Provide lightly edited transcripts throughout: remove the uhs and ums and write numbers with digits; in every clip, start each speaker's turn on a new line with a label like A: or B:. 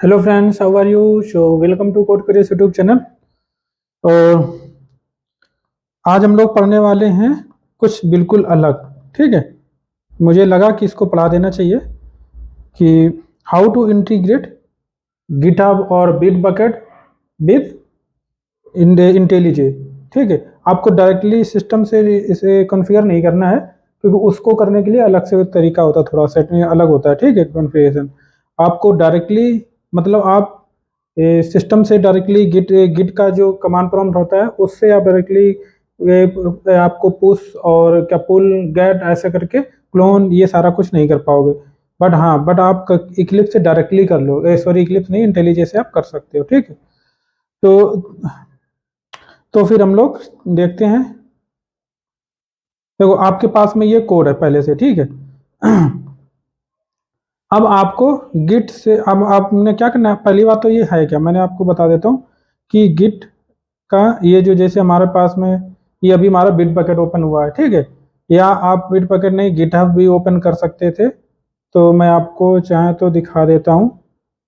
A: Hello friends, how are you? Welcome to Code Careers YouTube channel. और आज हम लोग पढ़ने वाले हैं कुछ बिल्कुल अलग। ठीक है, मुझे लगा कि इसको पढ़ा देना चाहिए कि हाउ टू इंटीग्रेट गिटहब और बिटबकेट विद इंटेलिजे। ठीक है, आपको डायरेक्टली सिस्टम से इसे कॉन्फ़िगर नहीं करना है, क्योंकि उसको करने के लिए अलग से तरीका होता है, थोड़ा सेट अलग होता है। ठीक है, कॉन्फ़िगरेशन आपको डायरेक्टली मतलब आप सिस्टम से डायरेक्टली गिट का जो कमांड प्रॉम्प्ट होता है उससे आप डायरेक्टली आपको पुश और क्या पुल गेट ऐसे करके क्लोन ये सारा कुछ नहीं कर पाओगे। बट आप इक्लिप्स से डायरेक्टली कर लो, सॉरी इक्लिप्स नहीं, इंटेलिजे से आप कर सकते हो। ठीक है, तो फिर हम लोग देखते हैं। देखो आपके पास में ये कोड है पहले से। ठीक है, अब आपको गिट से अब आपने क्या करना है, पहली बात तो ये है, क्या मैंने आपको बता देता हूँ कि गिट का ये जो जैसे हमारे पास में ये अभी हमारा बिटबकेट ओपन हुआ है। ठीक है, या आप बिटबकेट नहीं गिटहब भी ओपन कर सकते थे, तो मैं आपको चाहे तो दिखा देता हूँ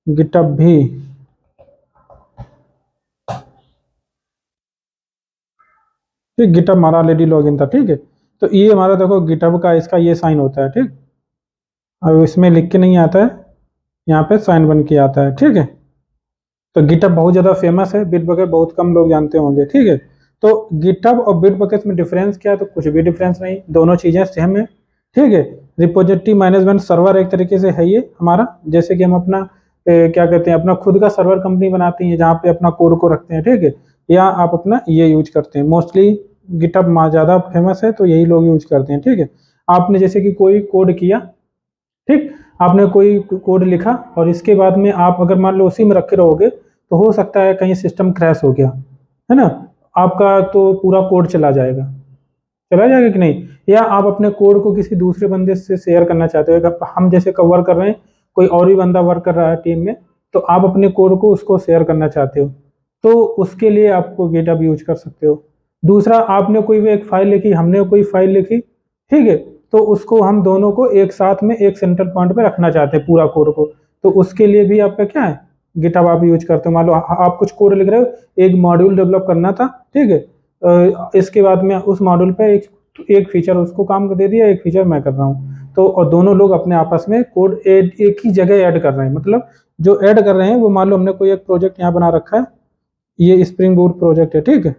A: गिटहब भी। ठीक, गिटहब हमारा ऑलरेडी लॉगिन था। ठीक है, तो ये हमारा देखो गिटहब का इसका ये साइन होता है। ठीक, अब इसमें लिख के नहीं आता है, यहाँ पे साइन बन के आता है। ठीक है, तो गिटहब बहुत ज़्यादा फेमस है, बिटबकेट बहुत कम लोग जानते होंगे। ठीक है, तो गिटहब और बिटबकेट में डिफरेंस क्या है? तो कुछ भी डिफरेंस नहीं, दोनों चीज़ें सेम है। ठीक है, रिपोजिटरी मैनेजमेंट सर्वर एक तरीके से है ये हमारा, जैसे कि हम अपना क्या कहते हैं, अपना खुद का सर्वर कंपनी बनाती है जहाँ पे अपना कोड को रखते हैं। ठीक है, या आप अपना ये यूज करते हैं, मोस्टली गिटहब ज़्यादा फेमस है तो यही लोग यूज करते हैं। ठीक है, आपने जैसे कि कोई कोड किया, ठीक, आपने कोई कोड लिखा और इसके बाद में आप अगर मान लो उसी में रखे रहोगे तो हो सकता है कहीं सिस्टम क्रैश हो गया, है ना, आपका तो पूरा कोड चला जाएगा कि नहीं। या आप अपने कोड को किसी दूसरे बंदे से शेयर करना चाहते हो, अगर हम जैसे वर्क कर रहे हैं, कोई और भी बंदा वर्क कर रहा है टीम में, तो आप अपने कोड को उसको शेयर करना चाहते हो, तो उसके लिए आपको गिटहब यूज कर सकते हो। दूसरा, आपने कोई भी एक फाइल लिखी, हमने कोई फाइल लिखी, ठीक है, तो उसको हम दोनों को एक साथ में एक सेंटर पॉइंट पे रखना चाहते हैं पूरा कोड को, तो उसके लिए भी आपका क्या है, गिटहब आप यूज करते हो। मान लो आप कुछ कोड लिख रहे हो, एक मॉड्यूल डेवलप करना था। ठीक है, इसके बाद में उस मॉड्यूल पे एक फीचर उसको काम दे दिया, एक फीचर मैं कर रहा हूँ, तो और दोनों लोग अपने आपस में कोड एक ही जगह ऐड कर रहे हैं। मतलब जो ऐड कर रहे हैं वो, मान लो हमने कोई एक प्रोजेक्ट यहाँ बना रखा है, ये स्प्रिंग बूट प्रोजेक्ट है। ठीक है,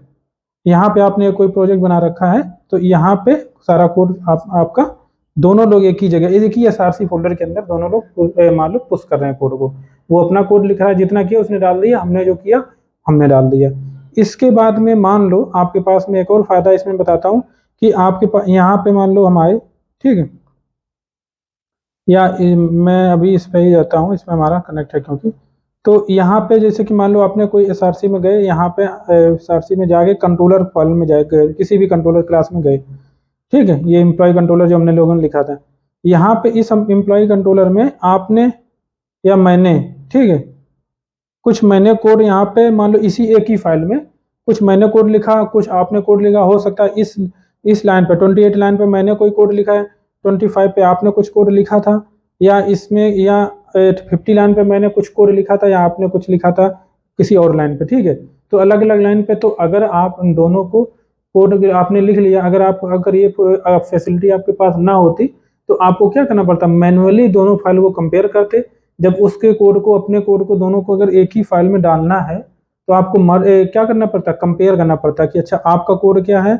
A: यहाँ पे आपने कोई प्रोजेक्ट बना रखा है, तो यहाँ पे सारा कोड आपका दोनों लोग एक ही जगह एक ही एसआरसी फोल्डर के अंदर दोनों लोग मान लो पुश कर रहे हैं कोड को। वो अपना कोड लिख रहा है, जितना किया उसने डाल दिया, हमने जो किया हमने डाल दिया। इसके बाद में मान लो आपके पास में एक और फायदा इसमें बताता हूँ कि आपके पास यहाँ पे मान लो हम आए, ठीक है, या मैं अभी इस पे ही जाता हूँ, इसमें हमारा कनेक्ट है क्योंकि, तो यहाँ पे जैसे कि मान लो आपने कोई एसआरसी में गए, यहाँ पे एसआरसी में जाके कंट्रोलर फाइल में जाए, किसी भी कंट्रोलर क्लास में गए। ठीक है, ये एम्प्लॉय कंट्रोलर जो हमने लोगों ने लिखा था, यहाँ पे इस एम्प्लॉय कंट्रोलर में आपने या मैंने, ठीक है, कुछ मैंने कोड यहाँ पे मान लो इसी एक ही फाइल में कुछ मैंने कोड लिखा, कुछ आपने कोड लिखा। हो सकता है इस लाइन पे 28 लाइन पे मैंने कोई कोड लिखा है, 25 पे आपने कुछ कोड लिखा था, या इसमें या 50 लाइन पे मैंने कुछ कोड लिखा था, या आपने कुछ लिखा था किसी और लाइन पे। ठीक है, तो अलग अलग लाइन पे, तो अगर आप उन दोनों को कोड आपने लिख लिया, अगर ये फैसिलिटी आपके पास ना होती तो आपको क्या करना पड़ता, मैनुअली दोनों फाइल को कंपेयर करते। जब उसके कोड को अपने कोड को दोनों को अगर एक ही फाइल में डालना है तो आपको क्या करना पड़ता, कंपेयर करना पड़ता कि अच्छा आपका कोड क्या है,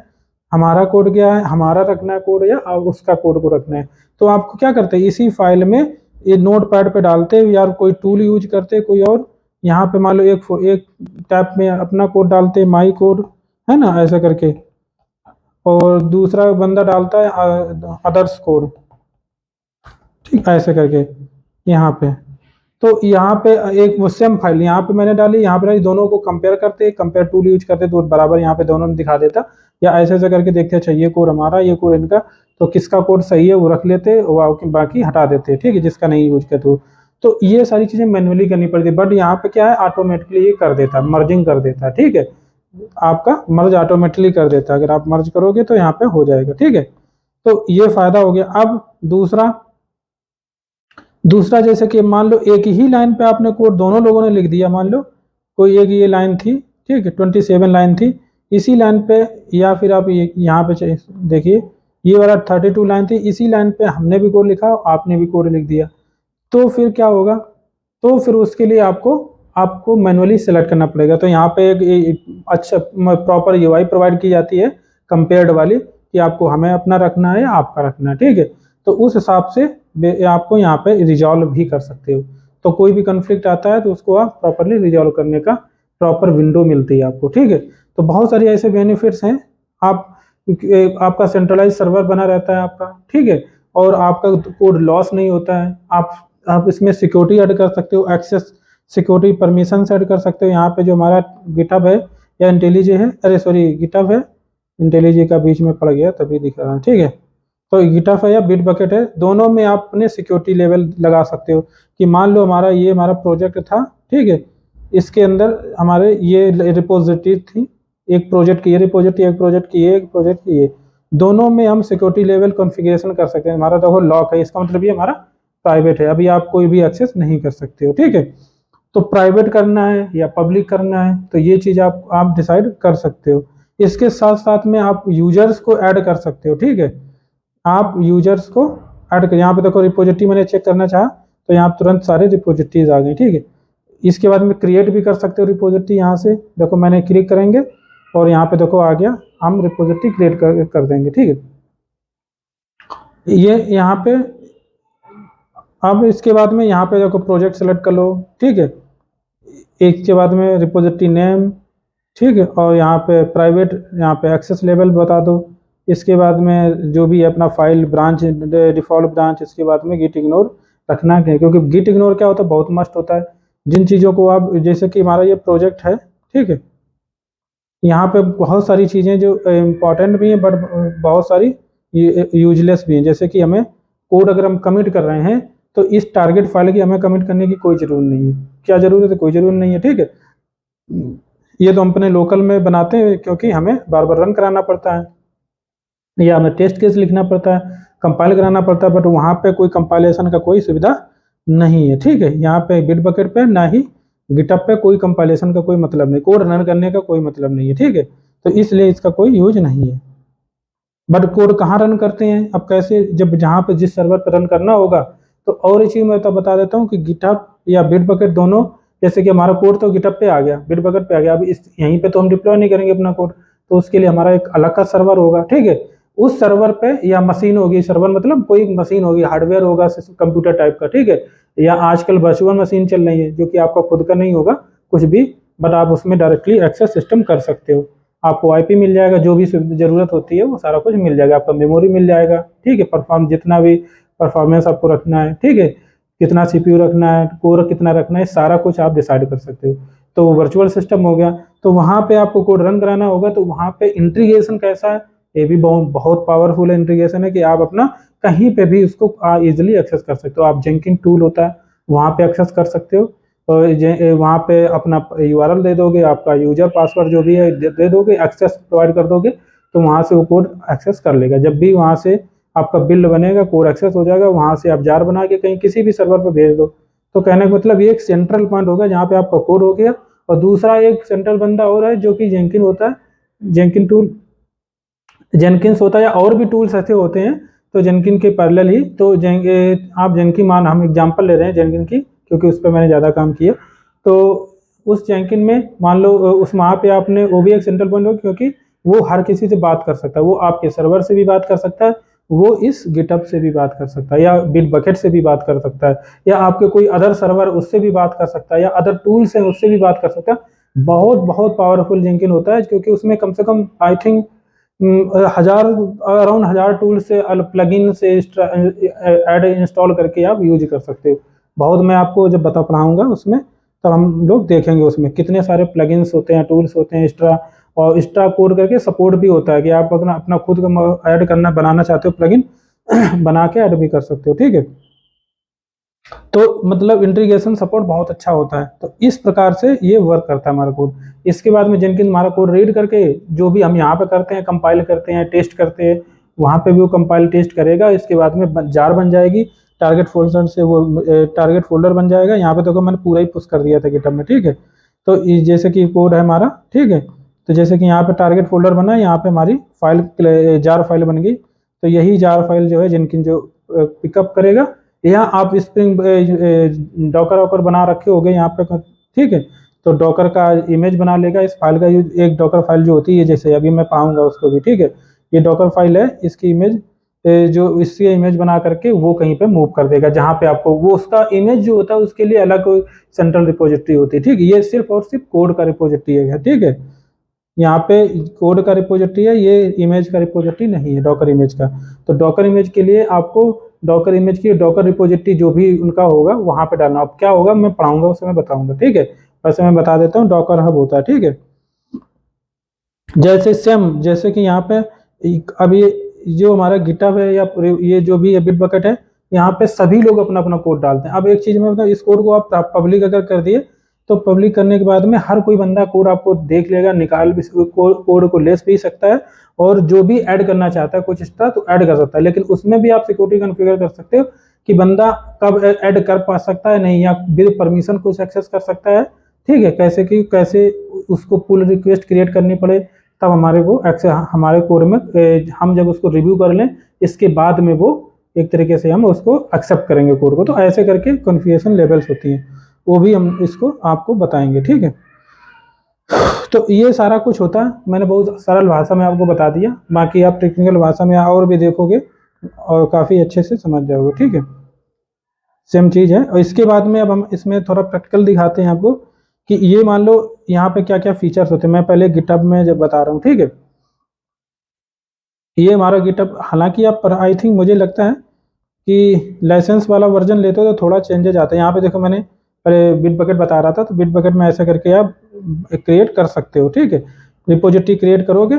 A: हमारा कोड क्या है, हमारा रखना है कोड या उसका कोड को रखना है। तो आपको क्या करते हैं, इसी फाइल में ये नोट पैड पे डालते या कोई टूल यूज करते कोई और, यहाँ पे मान लो एक टैब में अपना कोड डालते, माई कोड, है ना, ऐसा करके, और दूसरा बंदा डालता है अदर्स कोड, ठीक, ऐसे करके यहाँ पे। तो यहाँ पे एक वो सेम फाइल यहाँ पे मैंने डाली, यहाँ पे डाली, दोनों को कंपेयर करते, कंपेयर टूल यूज करते तो बराबर यहाँ पे दोनों में दिखा देता, या ऐसे ऐसे करके देखते अच्छा ये कोड हमारा, ये कोड इनका, तो किसका कोड सही है वो रख लेते, बाकी हटा देते, ठीक है, जिसका नहीं यूज करते। तो ये सारी चीजें मैनुअली करनी पड़ती, बट यहाँ पे क्या है, ऑटोमेटिकली ये कर देता, मर्जिंग कर देता। ठीक है, आपका मर्ज ऑटोमेटिकली कर देता, अगर आप मर्ज करोगे तो यहाँ पे हो जाएगा। ठीक है, तो ये फायदा हो गया। अब दूसरा, दूसरा जैसे कि मान लो एक ही लाइन पे आपने कोड दोनों लोगों ने लिख दिया, मान लो कोई एक ये लाइन थी, ठीक है, 27 लाइन थी, इसी लाइन पे, या फिर आप ये यहाँ पे देखिए ये वाला 32 लाइन थी, इसी लाइन पे हमने भी कोड लिखा, आपने भी कोड लिख दिया, तो फिर क्या होगा, तो फिर उसके लिए आपको आपको मैनुअली सेलेक्ट करना पड़ेगा। तो यहाँ पे एक अच्छा प्रॉपर यूआई प्रोवाइड की जाती है कंपेयर्ड वाली, कि आपको हमें अपना रखना है या आपका रखना है, ठीक है। तो उस हिसाब से आपको यहाँ पे रिजॉल्व भी कर सकते हो। तो कोई भी कन्फ्लिक्ट आता है तो उसको आप प्रॉपरली रिजॉल्व करने का प्रॉपर विंडो मिलती है आपको, ठीक है। तो बहुत सारी ऐसे बेनिफिट्स हैं। आप आपका सेंट्रलाइज सर्वर बना रहता है आपका, ठीक है, और आपका कोड लॉस नहीं होता है। आप इसमें सिक्योरिटी ऐड कर सकते हो, एक्सेस सिक्योरिटी परमिशन ऐड कर सकते हो। यहाँ पे जो हमारा गिटहब है या इंटेलिजे है, अरे सॉरी गिटहब है, इंटेलिजे का बीच में पड़ गया तभी दिख रहा है, ठीक है। तो गिटहब है या बिटबकेट है, दोनों में आप अपने सिक्योरिटी लेवल लगा सकते हो कि मान लो हमारा प्रोजेक्ट था, ठीक है, इसके अंदर हमारे ये रिपोजिटरी थी, एक प्रोजेक्ट की ये रिपोजिटरी, एक प्रोजेक्ट की ये, एक प्रोजेक्ट की ये, दोनों में हम सिक्योरिटी लेवल कॉन्फ़िगरेशन कर सकते हैं। हमारा देखो लॉक है, इसका मतलब ये हमारा प्राइवेट है, अभी आप कोई भी एक्सेस नहीं कर सकते हो, ठीक है। तो प्राइवेट करना है या पब्लिक करना है, तो ये चीज़ आप डिसाइड कर सकते हो। इसके साथ साथ में आप यूजर्स को ऐड कर सकते हो, ठीक है। आप यूजर्स को ऐड कर, यहाँ पे देखो रिपोजिटरी मैंने चेक करना चाहा तो यहाँ तुरंत सारे रिपोजिटरीज आ गए, ठीक है। इसके बाद में क्रिएट भी कर सकते हो रिपोजिटरी, यहाँ से देखो मैंने क्लिक करेंगे और यहाँ पे देखो आ गया, हम रिपोजिटरी क्रिएट कर देंगे, ठीक है। ये यहाँ पे अब इसके बाद में यहाँ पे देखो प्रोजेक्ट सेलेक्ट कर लो, ठीक है, एक के बाद में रिपोजिटरी नेम, ठीक है, और यहाँ पे प्राइवेट, यहाँ पे एक्सेस लेवल बता दो। इसके बाद में जो भी है अपना फाइल ब्रांच, डिफॉल्ट ब्रांच, इसके बाद में गिट इग्नोर रखना है, क्योंकि गिट इग्नोर क्या होता है, बहुत मस्ट होता है। जिन चीज़ों को आप, जैसे कि हमारा ये प्रोजेक्ट है, ठीक है, यहाँ पे बहुत सारी चीज़ें जो इम्पॉर्टेंट भी हैं बट बहुत सारी यूजलेस भी हैं। जैसे कि हमें कोड अगर हम कमिट कर रहे हैं तो इस टारगेट फाइल की हमें कमिट करने की कोई ज़रूरत नहीं है। क्या ज़रूरत है, कोई ज़रूरत नहीं है, ठीक है। ये तो हम अपने लोकल में बनाते हैं क्योंकि हमें बार बार रन कराना पड़ता है या हमें टेस्ट केस लिखना पड़ता है, कंपाइल कराना पड़ता है, बट वहाँ पे कोई कंपाइलेशन का कोई सुविधा नहीं है, ठीक है। यहाँ पे बिटबकेट पे ना ही गिटहब पे कोई कंपाइलेशन का कोई मतलब नहीं, कोड रन करने का कोई मतलब नहीं है, ठीक है। तो इसलिए इसका कोई यूज नहीं है। बट कोड कहाँ रन करते हैं, अब कैसे, जब जहाँ पे जिस सर्वर पर रन करना होगा, तो और एक चीज़ मैं तो बता देता हूँ कि गिटहब या बिटबकेट दोनों, जैसे कि हमारा कोड तो गिटहब पे आ गया, बिटबकेट पे आ गया, अब इस यहीं पे तो हम डिप्लॉय नहीं करेंगे अपना कोड, तो उसके लिए हमारा एक अलग का सर्वर होगा, ठीक है। उस सर्वर पे या मशीन होगी, सर्वर मतलब कोई मशीन होगी, हार्डवेयर होगा कंप्यूटर टाइप का, ठीक है, या आजकल वर्चुअल मशीन चल रही है जो कि आपका खुद का नहीं होगा कुछ भी, बट आप उसमें डायरेक्टली एक्सेस सिस्टम कर सकते हो। आपको आईपी मिल जाएगा, जो भी ज़रूरत होती है वो सारा कुछ मिल जाएगा, आपका मेमोरी मिल जाएगा, ठीक है, जितना भी परफॉर्मेंस आपको रखना है, ठीक है, कितना सीपीयू रखना है, कोर कितना रखना है, सारा कुछ आप डिसाइड कर सकते हो। तो वर्चुअल सिस्टम हो गया, तो वहाँ पे आपको कोड रन कराना होगा, तो वहाँ पे इंटीग्रेशन कैसा है, ये भी बहुत पावरफुल इंटीग्रेशन है कि आप अपना कहीं पे भी उसको इजिली एक्सेस कर सकते हो। आप जेंकिन टूल होता है, वहाँ पे एक्सेस कर सकते हो, वहाँ पे अपना यूआरएल दे दोगे, आपका यूजर पासवर्ड जो भी है दे दोगे, एक्सेस प्रोवाइड कर दोगे, तो वहाँ से वो कोड एक्सेस कर लेगा। जब भी वहाँ से आपका बिल्ड बनेगा, कोड एक्सेस हो जाएगा, वहाँ से आप जार बना के कहीं किसी भी सर्वर पर भेज दो। तो कहने का मतलब ये एक सेंट्रल पॉइंट होगा जहाँ पे आपका कोड हो गया, और दूसरा एक सेंट्रल बंदा और है जो कि जेंकिन होता है, जेंकिन टूल, जेनकिंस होता है, या और भी टूल्स ऐसे होते हैं, तो जेनकिन के पैरेलल ही, तो आप जेनकिन मान, हम एग्जांपल ले रहे हैं जेनकिन की क्योंकि उस पर मैंने ज़्यादा काम किया। तो उस जेनकिन में मान लो उस वहाँ पे आपने, वो भी एक सेंट्रल पॉइंट हो क्योंकि वो हर किसी से बात कर सकता है, वो आपके सर्वर से भी बात कर सकता है, वो इस गिटहब से भी बात कर सकता है, या बिटबकेट से भी बात कर सकता है, या आपके कोई अदर सर्वर उससे भी बात कर सकता है, या अदर टूल्स हैं उससे भी बात कर सकता है। बहुत बहुत पावरफुल जेनकिन होता है क्योंकि उसमें कम से कम आई थिंक अराउंड 1000 टूल से प्लगइन से ऐड इंस्टॉल करके आप यूज कर सकते हो। बहुत, मैं आपको जब पढ़ाऊंगा उसमें तब हम लोग देखेंगे उसमें कितने सारे प्लगइन्स होते हैं, टूल्स होते हैं, एक्स्ट्रा, और एक्स्ट्रा कोड करके सपोर्ट भी होता है कि आप अपना अपना खुद का ऐड करना बनाना चाहते हो प्लगइन बना के ऐड भी कर सकते हो, ठीक है। तो मतलब इंटीग्रेशन सपोर्ट बहुत अच्छा होता है। तो इस प्रकार से ये वर्क करता है हमारा कोड। इसके बाद में जेनकिन हमारा कोड रीड करके जो भी हम यहाँ पे करते हैं, कंपाइल करते हैं, टेस्ट करते हैं, वहाँ पे भी वो कंपाइल टेस्ट करेगा। इसके बाद में जार बन जाएगी, टारगेट फोल्डर से वो टारगेट फोल्डर बन जाएगा। यहाँ पे देखो मैंने पूरा ही पुश कर दिया था गिटहब में, ठीक है। तो जैसे कि कोड है हमारा, ठीक है। तो जैसे कि यहाँ पे टारगेट फोल्डर बना, यहाँ पे हमारी फाइल जार फाइल बन गई। तो यही जार फाइल जो है जिनकिन जो पिकअप करेगा, यहाँ आप स्प्रिंग डॉकर वॉकर बना रखे होगे यहाँ पे, ठीक है। तो डॉकर का इमेज बना लेगा इस फाइल का यूज, एक डॉकर फाइल जो होती है जैसे अभी मैं पाऊंगा उसको भी, ठीक है। ये डॉकर फाइल है, इसकी इमेज जो इसकी इमेज बना करके वो कहीं पे मूव कर देगा जहाँ पे आपको वो उसका इमेज जो होता है उसके लिए अलग कोई सेंट्रल रिपोजिटरी होती है, ठीक है। ये सिर्फ और सिर्फ कोड का रिपोजिटरी है, ठीक है। यहाँ पे कोड का रिपोजिटरी है, ये इमेज का रिपोजिटरी नहीं है, डॉकर इमेज का। तो डॉकर इमेज के लिए आपको डॉकर इमेज की डॉकर रिपोजिटरी जो भी उनका होगा वहां पे डालना। अब क्या होगा मैं पढ़ाऊंगा उसमें बताऊंगा, ठीक है। वैसे मैं बता देता हूँ डॉकर हब होता है, ठीक है। जैसे सेम जैसे कि यहाँ पे अब ये जो हमारा गिटहब है या ये जो भी बिटबकेट है, यहाँ पे सभी लोग अपना अपना कोड डालते हैं। अब एक चीज मैं बताऊँ, इस कोड को आप पब्लिक अगर कर दिए तो पब्लिक करने के बाद में हर कोई बंदा कोड आपको देख लेगा, निकाल भी कोड को ले भी सकता है, और जो भी ऐड करना चाहता है कुछ एक्स्ट्रा तो ऐड कर सकता है। लेकिन उसमें भी आप सिक्योरिटी कॉन्फ़िगर कर सकते हो कि बंदा कब ऐड कर पा सकता है नहीं, या विद परमिशन कुछ एक्सेस कर सकता है, ठीक है। कैसे उसको पुल रिक्वेस्ट क्रिएट करनी पड़े, तब हमारे को एक्सेस हमारे कोड में हम जब उसको रिव्यू कर लें इसके बाद में वो एक तरीके से हम उसको एक्सेप्ट करेंगे कोड को। तो ऐसे करके कॉन्फ़िगरेशन लेवल्स होती हैं, वो भी हम इसको आपको बताएंगे, ठीक है। तो ये सारा कुछ होता है, मैंने बहुत सरल भाषा में आपको बता दिया, बाकी आप टेक्निकल भाषा में और भी देखोगे और काफ़ी अच्छे से समझ जाओगे, ठीक है। सेम चीज़ है। और इसके बाद में अब हम इसमें थोड़ा प्रैक्टिकल दिखाते हैं आपको कि ये मान लो यहाँ पे क्या क्या फीचर्स होते हैं। मैं पहले गिटहब में जब बता रहा हूँ, ठीक है। ये हमारा गिटहब, हालांकि आप आई थिंक मुझे लगता है कि लाइसेंस वाला वर्जन लेते हो तो थोड़ा चेंजेस आता है। यहाँ पे देखो मैंने पहले बिटबकेट बता रहा था, तो बिटबकेट में ऐसा करके आप क्रिएट कर सकते हो, ठीक है। रिपोजिटरी क्रिएट करोगे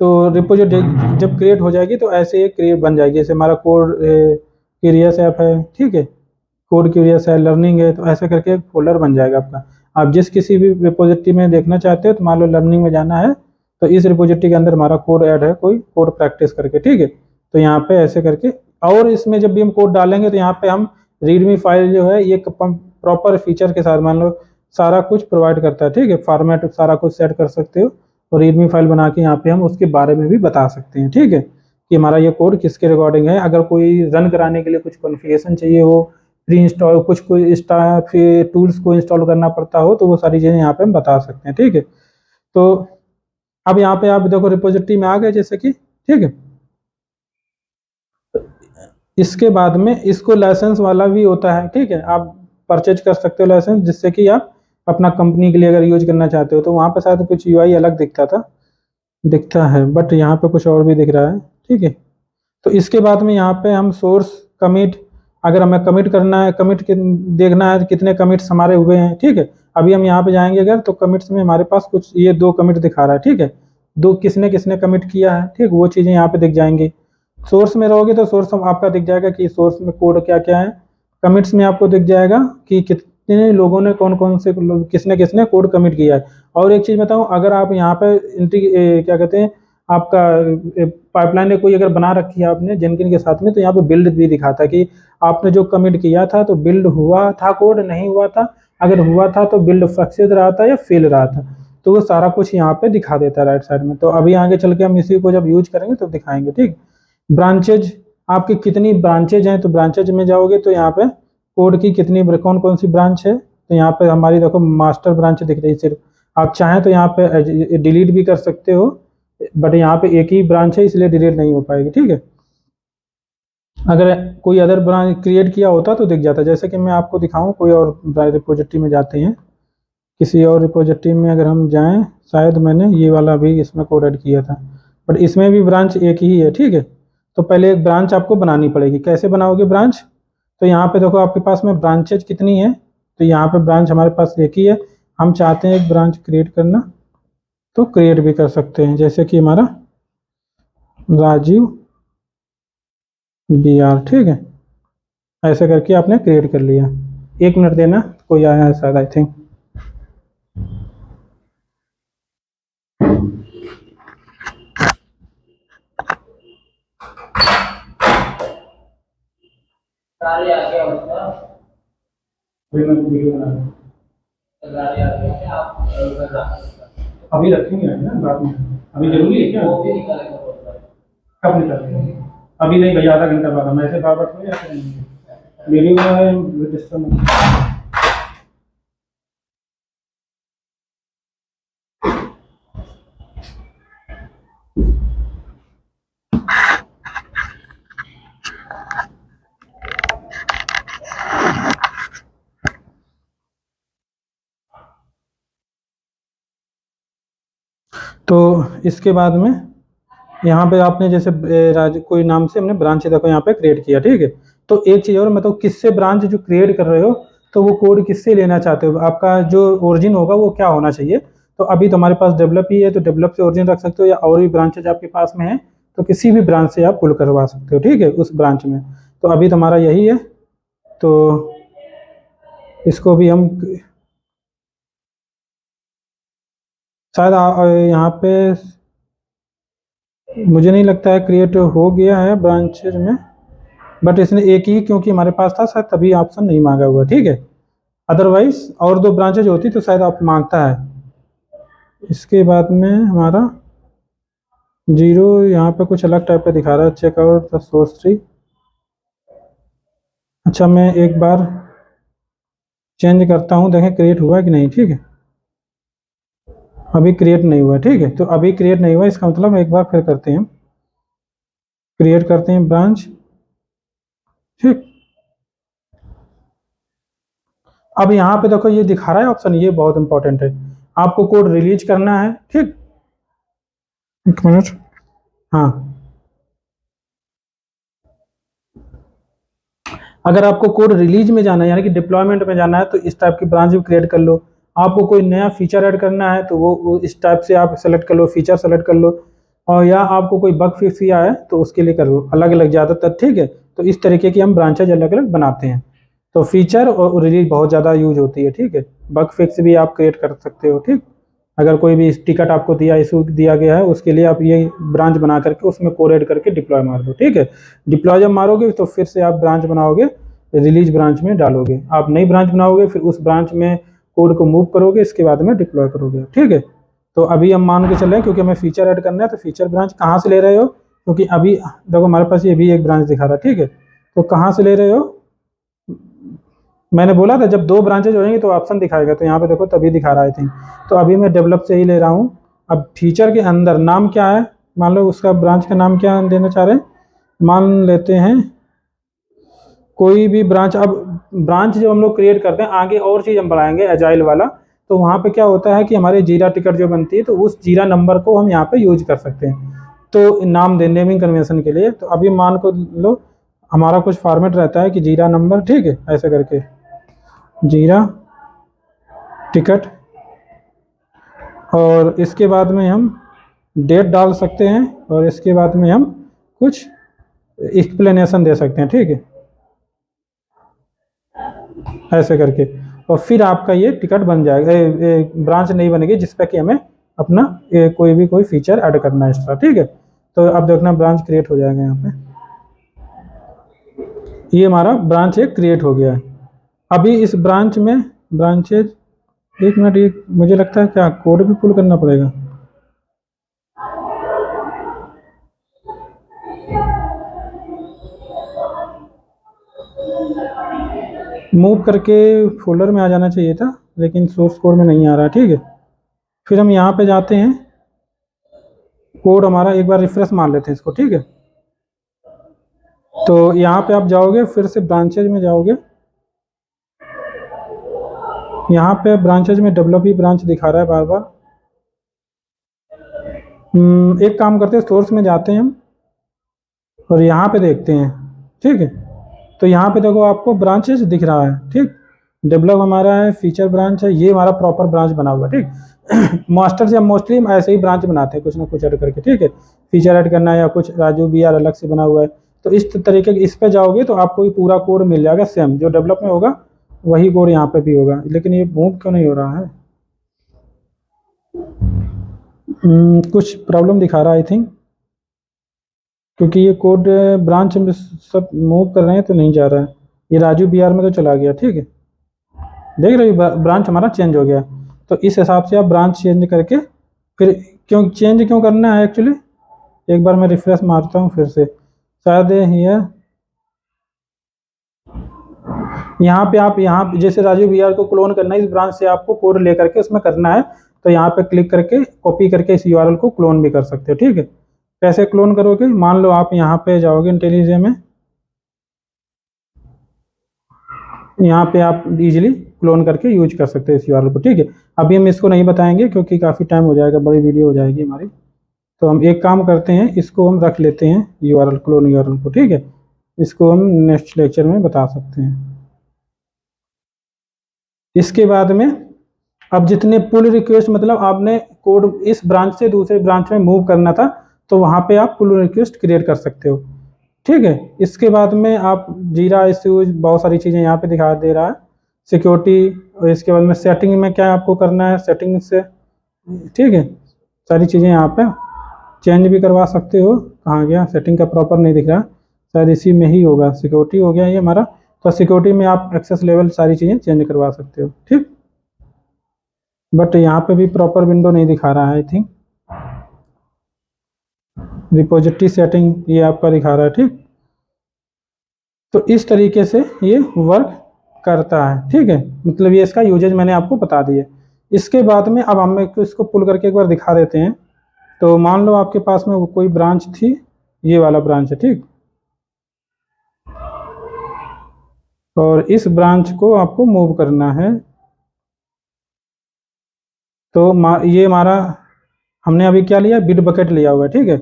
A: तो रिपोजिटरी जब क्रिएट हो जाएगी तो ऐसे एक क्रिएट बन जाएगी। जैसे हमारा कोड क्यूरियस ऐप है, ठीक है, कोड क्यूरियस है, लर्निंग है, तो ऐसे करके एक फोल्डर बन जाएगा आपका। आप जिस किसी भी रिपोजिटरी में देखना चाहते हो, तो मान लो लर्निंग में जाना है तो इस रिपोजिटरी के अंदर हमारा कोड ऐड है, कोई कोड प्रैक्टिस करके, ठीक है। तो यहाँ पे ऐसे करके, और इसमें जब भी हम कोड डालेंगे तो यहाँ पे हम रीडमी फाइल जो है ये प्रॉपर फीचर के साथ मान लो सारा कुछ प्रोवाइड करता है, ठीक है। फॉर्मेट सारा कुछ सेट कर सकते हो और रीडमी फाइल बना के यहाँ पे हम उसके बारे में भी बता सकते हैं, ठीक है, कि हमारा ये कोड किसके रिकॉर्डिंग है। अगर कोई रन कराने के लिए कुछ कॉन्फ़िगरेशन चाहिए हो, प्री इंस्टॉल कुछ कोई फिर टूल्स को इंस्टॉल करना पड़ता हो, तो वो सारी चीज़ें यहाँ पे हम बता सकते हैं, ठीक है। तो अब यहाँ पे आप देखो रिपोजिटरी में आ गए जैसे कि, ठीक है। इसके बाद में इसको लाइसेंस वाला भी होता है, ठीक है। आप परचेज कर सकते हो लाइसेंस, जिससे कि आप अपना कंपनी के लिए अगर यूज करना चाहते हो। तो वहाँ पे शायद कुछ यूआई अलग दिखता है, बट यहाँ पे कुछ और भी दिख रहा है, ठीक है। तो इसके बाद में यहाँ पे हम सोर्स कमिट, अगर हमें कमिट करना है, देखना है कितने कमिट्स हमारे हुए हैं, ठीक है। अभी हम यहाँ पे जाएंगे अगर, तो कमिट्स में हमारे पास कुछ ये 2 कमिट दिखा रहा है, ठीक है। दो किसने किसने कमिट किया है, ठीक, वो चीज़ें यहाँ पे दिख जाएंगी। सोर्स में रहोगे तो सोर्स आपका दिख जाएगा कि सोर्स में कोड क्या क्या है। कमिट्स में आपको दिख जाएगा कि कितने लोगों ने कौन कौन से किसने किसने कोड कमिट किया है। और एक चीज़ बताऊँ, अगर आप यहाँ पे क्या कहते हैं आपका पाइपलाइन में कोई अगर बना रखी है आपने जेनकिन के साथ में, तो यहाँ पे बिल्ड भी दिखाता है कि आपने जो कमिट किया था तो बिल्ड हुआ था, कोड नहीं हुआ था, अगर हुआ था तो बिल्ड सक्सेस रहा था या फेल रहा था। तो वो सारा कुछ यहाँ पे दिखा देता है राइट साइड में। तो अभी आगे चल के हम इसी को जब यूज करेंगे तो दिखाएंगे, ठीक। ब्रांचेज, आपकी कितनी ब्रांचेज हैं, तो ब्रांचेज में जाओगे तो यहाँ पे कोड की कितनी कौन कौन सी ब्रांच है, तो यहाँ पे हमारी देखो मास्टर ब्रांच दिख रही है सिर्फ। आप चाहें तो यहाँ पे डिलीट भी कर सकते हो, बट यहाँ पे एक ही ब्रांच है इसलिए डिलीट नहीं हो पाएगी, ठीक है। अगर कोई अदर ब्रांच क्रिएट किया होता तो दिख जाता। जैसे कि मैं आपको दिखाऊं, कोई और रिपोजिटरी में जाते हैं, किसी और रिपोजिटरी में अगर हम जाएं, शायद मैंने ये वाला भी इसमें कोड ऐड किया था, बट इसमें भी ब्रांच एक ही है, ठीक है। तो पहले एक ब्रांच आपको बनानी पड़ेगी। कैसे बनाओगे ब्रांच, तो यहाँ पे देखो आपके पास में ब्रांचेज कितनी है, तो यहाँ पे ब्रांच हमारे पास एक ही है। हम चाहते हैं एक ब्रांच क्रिएट करना, तो क्रिएट भी कर सकते हैं, जैसे कि हमारा राजीव BR, ठीक है। ऐसे करके आपने क्रिएट कर लिया। 1 मिनट देना, कोई आया है शायद, आई थिंक। अभी मैं वीडियो बना रहा हूँ। अभी रखेंगे ना बाद में, अभी जरूरी है क्या? कब निकालेंगे? अभी नहीं भैया, आधा घंटा बाद। हम ऐसे बार बार थोड़ी आते रहेंगे, वीडियो बना रहे हैं, डिस्टर्ब मत। तो इसके बाद में यहाँ पे आपने जैसे राज कोई नाम से हमने ब्रांच देखो यहाँ पे क्रिएट किया, ठीक है। तो एक चीज़ और, मतलब किससे ब्रांच जो क्रिएट कर रहे हो, तो वो कोड किससे लेना चाहते हो, आपका जो ओरिजिन होगा वो क्या होना चाहिए। तो अभी तो हमारे पास डेवलप ही है, तो डेवलप से ओरिजिन रख सकते हो, या और भी ब्रांचेज आपके पास में है तो किसी भी ब्रांच से आप पुल करवा सकते हो, ठीक है, उस ब्रांच में। तो अभी तो हमारा यही है, तो इसको भी हम शायद यहाँ पे मुझे नहीं लगता है क्रिएट हो गया है ब्रांचेज में, बट इसने एक ही क्योंकि हमारे पास था शायद तभी ऑप्शन नहीं मांगा हुआ, ठीक है। अदरवाइज और दो ब्रांचेज होती तो शायद आप मांगता है। इसके बाद में हमारा जीरो यहाँ पे कुछ अलग टाइप का दिखा रहा है, check out the source tree. अच्छा, मैं एक बार चेंज करता हूँ, देखें क्रिएट हुआ है कि नहीं, ठीक है। अभी क्रिएट नहीं हुआ, ठीक है। तो अभी क्रिएट नहीं हुआ, इसका मतलब एक बार फिर करते हैं, क्रिएट करते हैं ब्रांच, ठीक। अब यहाँ पे देखो ये दिखा रहा है ऑप्शन, ये बहुत इंपॉर्टेंट है, आपको कोड रिलीज करना है, ठीक। एक मिनट, हाँ, अगर आपको कोड रिलीज में जाना है यानी कि डिप्लॉयमेंट में जाना है तो इस टाइप की ब्रांच भी क्रिएट कर लो। आपको कोई नया फीचर ऐड करना है तो वो इस टाइप से आप सेलेक्ट कर लो, फीचर सेलेक्ट कर लो। और या आपको कोई बग फिक्स किया है तो उसके लिए कर लो, अलग अलग ज़्यादातर, ठीक है। तो इस तरीके की हम ब्रांचेज अलग अलग बनाते हैं। तो फीचर और रिलीज बहुत ज़्यादा यूज होती है, ठीक है। बग फिक्स भी आप क्रिएट कर सकते हो, ठीक। अगर कोई भी टिकट आपको दिया, इशू दिया गया है, उसके लिए आप ये ब्रांच बना करके उसमें कोड ऐड करके डिप्लॉय मार दो, ठीक है। डिप्लॉय जब मारोगे तो फिर से आप ब्रांच बनाओगे, रिलीज ब्रांच में डालोगे, आप नई ब्रांच बनाओगे, फिर उस ब्रांच में कोड को मूव करोगे, इसके बाद में डिप्लॉय करोगे, ठीक है। तो अभी हम मान के चले क्योंकि हमें फीचर ऐड करना है, तो फीचर ब्रांच कहाँ से ले रहे हो, क्योंकि अभी देखो हमारे पास ये भी एक ब्रांच दिखा रहा है, ठीक है। तो कहाँ से ले रहे हो, मैंने बोला था जब दो ब्रांचेज हो जाएंगे तो ऑप्शन दिखाएगा, तो यहाँ पे देखो तभी दिखा रहा है थिंक। तो अभी मैं डेवलप से ही ले रहा हूँ। अब फीचर के अंदर नाम क्या है, मान लो उसका ब्रांच का नाम क्या देना चाह रहे हैं, मान लेते हैं कोई भी ब्रांच। अब ब्रांच जब हम लोग क्रिएट करते हैं, आगे और चीज़ हम बढ़ाएंगे एजाइल वाला, तो वहाँ पे क्या होता है कि हमारे जीरा टिकट जो बनती है तो उस जीरा नंबर को हम यहाँ पे यूज कर सकते हैं, तो नाम दे नेमिंग कन्वेंशन के लिए। तो अभी मान को लो हमारा कुछ फॉर्मेट रहता है कि जीरा नंबर, ठीक है, ऐसे करके जीरा टिकट, और इसके बाद में हम डेट डाल सकते हैं, और इसके बाद में हम कुछ एक्सप्लेनेशन दे सकते हैं, ठीक है, ऐसे करके। और फिर आपका ये टिकट बन जाएगा, ब्रांच नहीं बनेगी जिस पे कि हमें अपना कोई फीचर ऐड करना है एक्स्ट्रा, ठीक है। तो अब देखना ब्रांच क्रिएट हो जाएगा यहाँ पे, ये हमारा ब्रांच एक क्रिएट हो गया है। अभी इस ब्रांच में ब्रांचेज, एक मिनट, ये मुझे लगता है क्या कोड भी पुल करना पड़ेगा। मूव करके फोल्डर में आ जाना चाहिए था, लेकिन सोर्स कोड में नहीं आ रहा, ठीक है। फिर हम यहाँ पे जाते हैं, कोड हमारा एक बार रिफ्रेश मार लेते हैं इसको, ठीक है। तो यहाँ पे आप जाओगे, फिर से ब्रांचेज में जाओगे, यहाँ पे ब्रांचेज में डेवलप ही ब्रांच दिखा रहा है बार बार। एक काम करते हैं, सोर्स में जाते हैं हम और यहाँ पे देखते हैं, ठीक है। तो यहाँ पे देखो आपको ब्रांचेस दिख रहा है, ठीक। डेवलप हमारा है, फीचर ब्रांच है, ये हमारा प्रॉपर ब्रांच बना हुआ है, ठीक। मास्टर से हम मोस्टली हम ऐसे ही ब्रांच बनाते हैं, कुछ ना कुछ ऐड करके, ठीक है। फीचर ऐड करना है या कुछ राजू बी आर अलग से बना हुआ है, तो इस तरीके के इस पे जाओगे तो आपको ये पूरा कोड मिल जाएगा, सेम जो डेवलप में होगा वही कोड यहाँ पे भी होगा। लेकिन ये मूव क्यों नहीं हो रहा है, कुछ प्रॉब्लम दिखा रहा है आई थिंक, क्योंकि ये कोड ब्रांच में सब मूव कर रहे हैं तो नहीं जा रहा है। ये राजू बिहार में तो चला गया, ठीक है, देख रहे हो ब्रांच हमारा चेंज हो गया। तो इस हिसाब से आप ब्रांच चेंज करके फिर क्यों करना है एक्चुअली, एक बार मैं रिफ्रेश मारता हूँ फिर से, शायद ये यहाँ पे आप यहाँ जैसे राजू बिहार को क्लोन करना है, इस ब्रांच से आपको कोड लेकर के उसमें करना है, तो यहाँ पे क्लिक करके कॉपी करके इस यूआरएल को क्लोन भी कर सकते हो, ठीक है। कैसे क्लोन करोगे, मान लो आप यहाँ पे जाओगे इंटेलिजे में, यहाँ पे आप इजीली क्लोन करके यूज कर सकते हो इस यूआरएल को, ठीक है। अभी हम इसको नहीं बताएंगे क्योंकि काफ़ी टाइम हो जाएगा, बड़ी वीडियो हो जाएगी हमारी। तो हम एक काम करते हैं, इसको हम रख लेते हैं यूआरएल, क्लोन यूआरएल को, ठीक है। इसको हम नेक्स्ट लेक्चर में बता सकते हैं। इसके बाद में अब जितने पुल रिक्वेस्ट, मतलब आपने कोड इस ब्रांच से दूसरे ब्रांच में मूव करना था, तो वहाँ पे आप पुल रिक्वेस्ट क्रिएट कर सकते हो, ठीक है। इसके बाद में आप जीरा इश्यूज बहुत सारी चीज़ें यहाँ पे दिखा दे रहा है, सिक्योरिटी, और इसके बाद में सेटिंग में क्या आपको करना है, सेटिंग से, ठीक है, सारी चीज़ें यहाँ पे चेंज भी करवा सकते हो। कहाँ गया, सेटिंग का प्रॉपर नहीं दिख रहा, शायद इसी में ही होगा, सिक्योरिटी हो गया ये हमारा। तो सिक्योरिटी में आप एक्सेस लेवल सारी चीज़ें चेंज करवा सकते हो, ठीक। बट यहाँ पे भी प्रॉपर विंडो नहीं दिखा रहा है, आई थिंक। रिपोजिटरी सेटिंग ये आपका दिखा रहा है, ठीक। तो इस तरीके से ये वर्क करता है, ठीक है, मतलब ये इसका यूजेज मैंने आपको बता दिया। इसके बाद में अब हम इसको पुल करके एक बार दिखा देते हैं। तो मान लो आपके पास में कोई ब्रांच थी, ये वाला ब्रांच है, ठीक, और इस ब्रांच को आपको मूव करना है। तो ये हमारा, हमने अभी क्या लिया, बिट बकेट लिया हुआ है, ठीक है,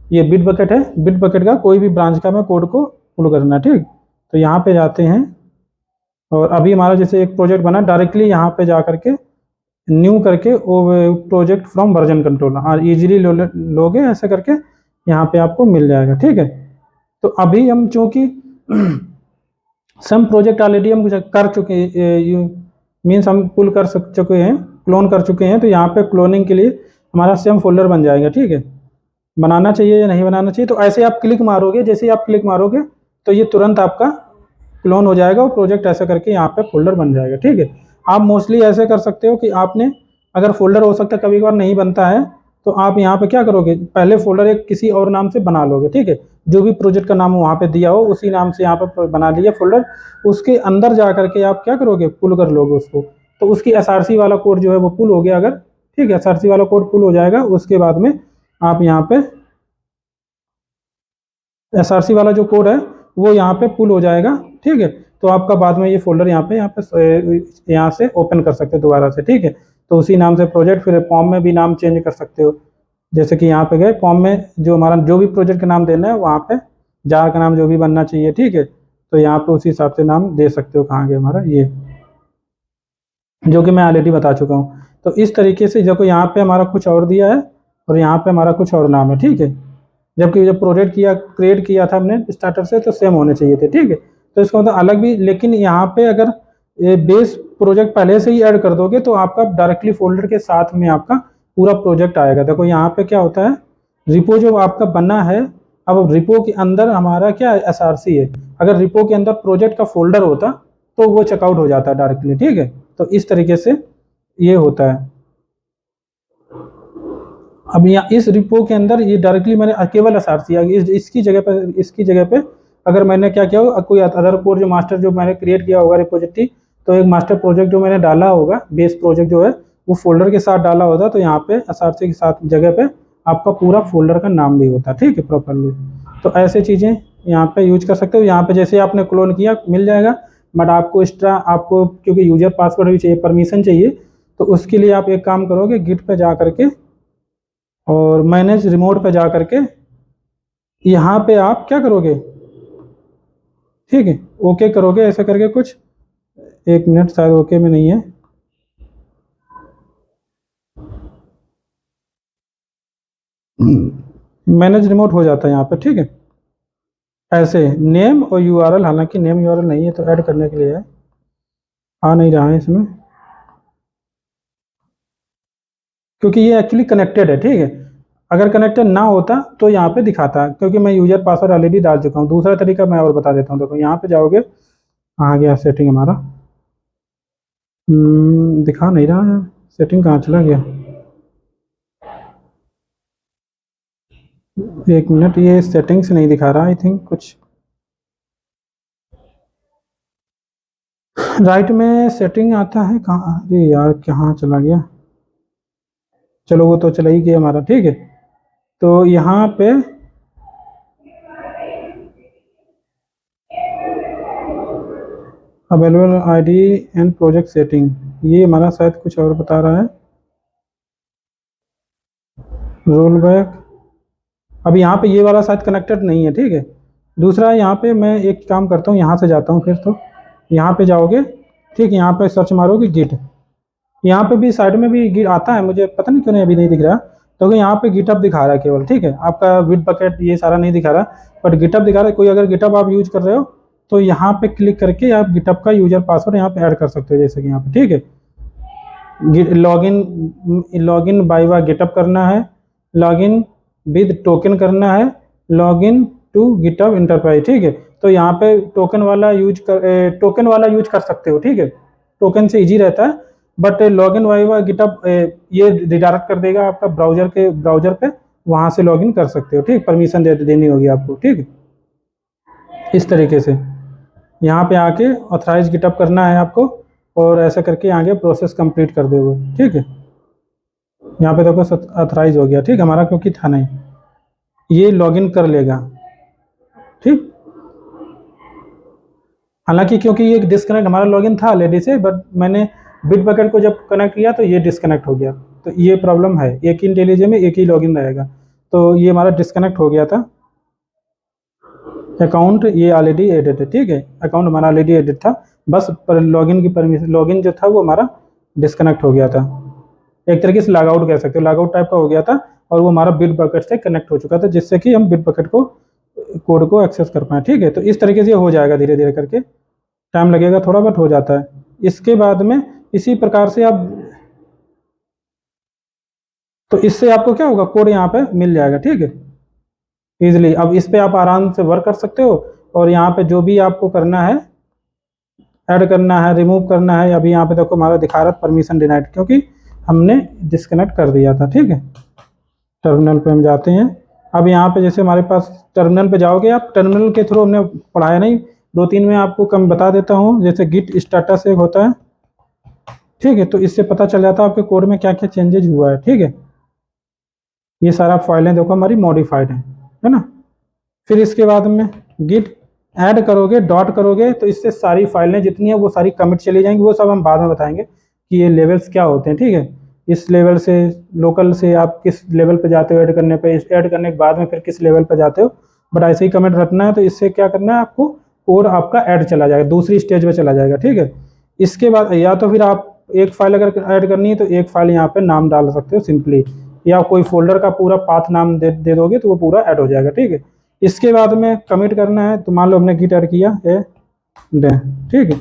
A: ये बिट बकेट है। बिट बकेट का कोई भी ब्रांच का मैं कोड को पुल करना है, ठीक। तो यहाँ पे जाते हैं, और अभी हमारा जैसे एक प्रोजेक्ट बना, डायरेक्टली यहाँ पे जा करके न्यू करके वो प्रोजेक्ट फ्रॉम वर्जन कंट्रोल, हाँ इजीली लोगे ऐसे करके यहाँ पे आपको मिल जाएगा, ठीक है। तो अभी हम चूँकि सम प्रोजेक्ट ऑलरेडी हम कर चुके हैं, मीन्स हम पुल कर चुके हैं, क्लोन कर चुके हैं, तो यहाँ पे क्लोनिंग के लिए हमारा सेम फोल्डर बन जाएगा, ठीक है। बनाना चाहिए या नहीं बनाना चाहिए, तो ऐसे आप क्लिक मारोगे, जैसे ही आप क्लिक मारोगे तो ये तुरंत आपका क्लोन हो जाएगा, और प्रोजेक्ट ऐसे करके यहाँ पे फोल्डर बन जाएगा, ठीक है। आप मोस्टली ऐसे कर सकते हो कि आपने अगर फोल्डर हो सकता है कभी कभार नहीं बनता है, तो आप यहाँ पे क्या करोगे, पहले फोल्डर एक किसी और नाम से बना लोगे, ठीक है, जो भी प्रोजेक्ट का नाम वहाँ पे दिया हो उसी नाम से यहाँ पे बना लिया फोल्डर। उसके अंदर जा करके आप क्या करोगे, पुल कर लोगे उसको, तो उसकी एसआरसी वाला कोड जो है वो पुल हो गया अगर, ठीक है, एसआरसी वाला कोड पुल हो जाएगा। उसके बाद में आप यहाँ पे एसआरसी वाला जो कोड है वो यहाँ पे पुल हो जाएगा, ठीक है। तो आपका बाद में ये फोल्डर यहाँ से ओपन कर सकते हो दोबारा से, ठीक है। तो उसी नाम से प्रोजेक्ट, फिर फॉर्म में भी नाम चेंज कर सकते हो, जैसे कि यहाँ पे गए फॉर्म में जो हमारा जो भी प्रोजेक्ट का नाम देना है वहाँ पे जार का नाम जो भी बनना चाहिए, ठीक है। तो यहाँ पे उसी हिसाब से नाम दे सकते हो। कहाँ गया हमारा ये, जो कि मैं ऑलरेडी बता चुका हूँ। तो इस तरीके से देखो यहाँ पे हमारा कुछ और दिया है और यहाँ पे हमारा कुछ और नाम है, ठीक है। जबकि जब प्रोजेक्ट क्रिएट किया था हमने स्टार्टर से तो सेम होने चाहिए थे, ठीक है। तो इसका मतलब अलग भी, लेकिन यहाँ पे अगर बेस प्रोजेक्ट पहले से ही ऐड कर दोगे तो आपका डायरेक्टली फोल्डर के साथ में आपका पूरा प्रोजेक्ट आएगा। देखो यहाँ पे क्या होता है, रिपो जो आपका बना है, अब रिपो के अंदर हमारा क्या है, एसआरसी है। अगर रिपो के अंदर प्रोजेक्ट का फोल्डर होता तो वो चेकआउट हो जाता है डायरेक्टली, ठीक है। तो इस तरीके से ये होता है। अब यहाँ इस रिपो के अंदर ये डायरेक्टली मैंने केवल एसआरसी आ गई, इसकी जगह पे अगर मैंने क्या किया होगा, कोई अदर कोड जो मास्टर जो मैंने क्रिएट किया होगा रिपोजिटरी, तो एक मास्टर प्रोजेक्ट जो मैंने डाला होगा, बेस प्रोजेक्ट जो है वो फोल्डर के साथ डाला होता, तो यहाँ पे एसआरसी के साथ जगह पे आपका पूरा फोल्डर का नाम भी होता, ठीक है, प्रॉपरली। तो ऐसे चीज़ें यहाँ पे यूज कर सकते हो। यहाँ पे जैसे आपने क्लोन किया मिल जाएगा, बट आपको एक्स्ट्रा आपको क्योंकि यूजर पासवर्ड भी चाहिए, परमिशन चाहिए, तो उसके लिए आप एक काम करोगे, गिट पे जा करके और मैनेज रिमोट पे जा करके यहाँ पे आप क्या करोगे, ठीक है, ओके करोगे ऐसा करके कुछ, एक मिनट, शायद ओके में नहीं है, मैनेज रिमोट हो जाता है यहाँ पे, ठीक है। ऐसे नेम और यूआरएल, हालांकि नेम यूआरएल नहीं है तो ऐड करने के लिए है, आ नहीं रहा है इसमें क्योंकि ये एक्चुअली कनेक्टेड है, ठीक है। अगर कनेक्टेड ना होता तो यहाँ पे दिखाता है, क्योंकि मैं यूजर पासवर्ड ऑलरेडी डाल चुका हूँ। दूसरा तरीका मैं और बता देता हूँ, देखो यहाँ पे जाओगे आ गया सेटिंग हमारा। दिखा नहीं रहा है, सेटिंग कहाँ चला गया? एक मिनट, ये सेटिंग्स नहीं दिखा रहा, आई थिंक कुछ राइट में सेटिंग आता है कहाँ? अरे यार कहाँ चला गया? चलो वो तो चला ही गया हमारा, ठीक है। तो यहाँ पे available ID and project setting, ये हमारा शायद कुछ और बता रहा है। रोल बैक, अब यहाँ पे ये वाला शायद कनेक्टेड नहीं है, ठीक है। दूसरा यहाँ पे मैं एक काम करता हूँ, यहाँ से जाता हूँ फिर। तो यहाँ पे जाओगे, ठीक है, यहाँ पे सर्च मारोगे गिट, यहाँ पे भी साइड में भी गिट आता है, मुझे पता नहीं क्यों नहीं अभी नहीं दिख रहा। तो यहाँ पे गिटअप दिखा रहा है केवल, ठीक है, आपका बिट बकेट ये सारा नहीं दिखा रहा, बट गिटअप दिखा रहा है। कोई अगर गिटअप आप यूज कर रहे हो तो यहाँ पे क्लिक करके आप गिटअप का यूजर पासवर्ड यहाँ पे ऐड कर सकते हो, जैसे कि यहाँ पे, ठीक है। लॉगिन बाय वा गिटअप करना है, लॉगिन विद टोकन करना है, लॉगिन टू गिटअप इंटरप्राइज, ठीक है। तो यहाँ पे टोकन वाला यूज कर सकते हो, ठीक है, टोकन से इजी रहता है। बट लॉगिन वाइवा गिटअप ये रिडायरेक्ट कर देगा आपका ब्राउजर पे, वहाँ से लॉगिन कर सकते हो, ठीक, परमिशन देनी होगी आपको, ठीक है। इस तरीके से यहाँ पे आके ऑथराइज गिटअप करना है आपको, और ऐसा करके आगे प्रोसेस कंप्लीट कर दोगे, ठीक है। यहाँ पे देखो ऑथराइज हो गया, ठीक, हमारा क्योंकि था नहीं, ये लॉगिन कर लेगा, ठीक। हालांकि क्योंकि ये डिस्कनेक्ट हमारा लॉगिन था ऑलरेडी से, बट मैंने बिट बकेट को जब कनेक्ट किया तो ये डिस्कनेक्ट हो गया, तो ये प्रॉब्लम है। एक ही इंटेलिजे में एक ही लॉगिन रहेगा, तो ये हमारा डिस्कनेक्ट हो गया था। अकाउंट ये ऑलरेडी एडिट है, ठीक है, अकाउंट हमारा ऑलरेडी एडिट था, बस लॉगिन की परमिशन, लॉगिन जो था वो हमारा डिस्कनेक्ट हो गया था, एक तरीके से लॉग आउट कह सकते हो, लॉग आउट टाइप का हो गया था, और वो हमारा बिट बकेट से कनेक्ट हो चुका था, जिससे कि हम बिट बकेट को कोड को एक्सेस कर पाए, ठीक है। तो इस तरीके से हो जाएगा, धीरे धीरे करके, टाइम लगेगा थोड़ा बट हो जाता है। इसके बाद में इसी प्रकार से आप, तो इससे आपको क्या होगा, कोड यहाँ पे मिल जाएगा, ठीक है, इजीली। अब इस पे आप आराम से वर्क कर सकते हो, और यहाँ पे जो भी आपको करना है, ऐड करना है, रिमूव करना है, अभी यहाँ पे देखो हमारा दिखा रहा है परमिशन डिनाइड, क्योंकि हमने डिस्कनेक्ट कर दिया था, ठीक है। टर्मिनल पे हम जाते हैं। अब यहाँ पे जैसे हमारे पास टर्मिनल पे जाओगे आप, टर्मिनल के थ्रू हमने पढ़ाया नहीं, 2-3 में आपको कम बता देता हूँ। जैसे गिट स्टेटस एक होता है, ठीक है, तो इससे पता चल जाता है आपके कोड में क्या क्या चेंजेज हुआ है, ठीक है। ये सारा फाइलें देखो हमारी मॉडिफाइड है ना। फिर इसके बाद में गिट ऐड करोगे, डॉट करोगे, तो इससे सारी फाइलें जितनी है वो सारी कमिट चली जाएंगी, वो सब हम बाद में बताएंगे कि ये लेवल्स क्या होते हैं, ठीक है। इस लेवल से, लोकल से आप किस लेवल पे जाते हो ऐड करने पे, ऐड करने के बाद में फिर किस लेवल पे जाते हो, बट ऐसे ही कमेंट रखना है। तो इससे क्या करना है आपको, और आपका ऐड चला जाएगा, दूसरी स्टेज पे चला जाएगा, ठीक है। इसके बाद या तो फिर आप एक फाइल अगर ऐड करनी है तो एक फाइल यहाँ पे नाम डाल सकते हो सिंपली, या कोई फोल्डर का पूरा पाथ नाम दे दोगे तो वो पूरा ऐड हो जाएगा, ठीक है। इसके बाद में कमिट करना है, तो मान लो हमने गिट ऐड किया है डे, ठीक है।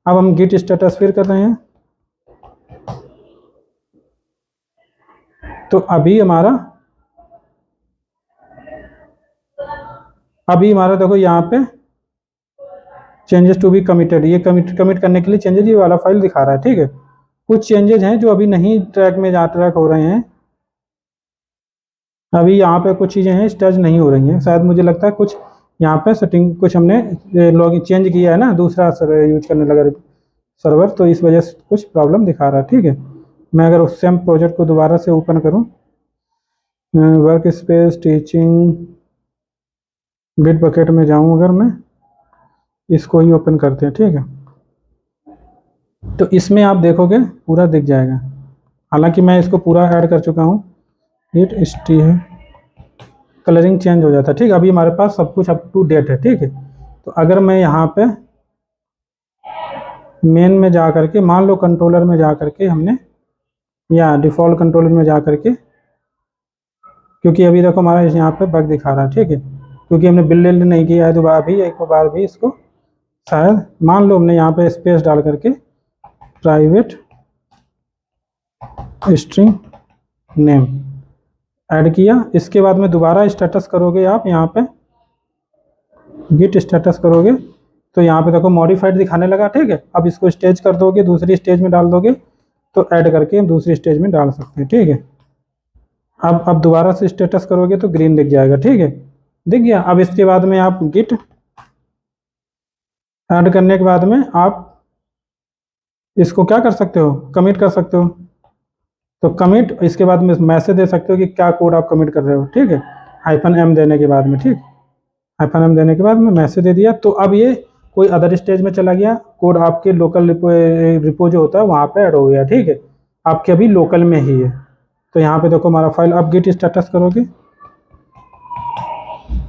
A: अब हम गिट स्टेटस फिर कर रहे हैं, तो अभी हमारा देखो यहाँ पे चेंजेस टू बी कमिटेड, ये कमिट करने के लिए चेंजेस ये वाला फाइल दिखा रहा है, ठीक है। कुछ चेंजेस हैं जो अभी नहीं ट्रैक में ट्रैक हो रहे हैं, अभी यहाँ पे कुछ चीज़ें हैं स्टैच नहीं हो रही हैं, शायद मुझे लगता है कुछ यहाँ पे सेटिंग कुछ हमने लॉगिन चेंज किया है ना, दूसरा यूज करने लगा सर्वर, तो इस वजह से कुछ प्रॉब्लम दिखा रहा है, ठीक है। मैं अगर उस सेम प्रोजेक्ट को दोबारा से ओपन करूँ, work space teaching bit bucket में जाऊँ, अगर मैं इसको ही ओपन करते हैं, ठीक है, तो इसमें आप देखोगे पूरा दिख जाएगा। हालांकि मैं इसको पूरा ऐड कर चुका हूँ, हिट टी है, कलरिंग चेंज हो जाता है, ठीक है। अभी हमारे पास सब कुछ अप टू डेट है, ठीक है। तो अगर मैं यहाँ पे मेन में जा करके, मान लो कंट्रोलर में जा करके हमने, या डिफ़ॉल्ट कंट्रोलर में जा करके, क्योंकि अभी देखो हमारा यहाँ पे बग दिखा रहा है, ठीक है, क्योंकि हमने बिल्ड नहीं किया है दोबारा भी, एक बार भी इसको, शायद मान लो हमने यहाँ पे स्पेस डाल करके प्राइवेट स्ट्रिंग नेम ऐड किया, इसके बाद में दोबारा स्टेटस करोगे आप, यहाँ पे गिट स्टेटस करोगे, तो यहाँ पे देखो मॉडिफाइड दिखाने लगा, ठीक है। अब इसको स्टेज कर दोगे, दूसरी स्टेज में डाल दोगे तो ऐड करके हम दूसरी स्टेज में डाल सकते हैं, ठीक है। अब दोबारा से स्टेटस करोगे तो ग्रीन दिख जाएगा, ठीक है, दिख गया। अब इसके बाद में आप गिट ऐड करने के बाद में आप इसको क्या कर सकते हो, कमिट कर सकते हो। तो कमिट, इसके बाद में मैसेज दे सकते हो कि क्या कोड आप कमिट कर रहे हो, ठीक है, -m देने के बाद में, ठीक, -m देने के बाद में मैसेज दे दिया। तो अब ये कोई अदर स्टेज में चला गया, कोड आपके लोकल रिपो जो होता है वहाँ पे ऐड हो गया, ठीक है, आपके अभी लोकल में ही है। तो यहाँ पे देखो हमारा फाइल, अब गिट स्टेटस करोगे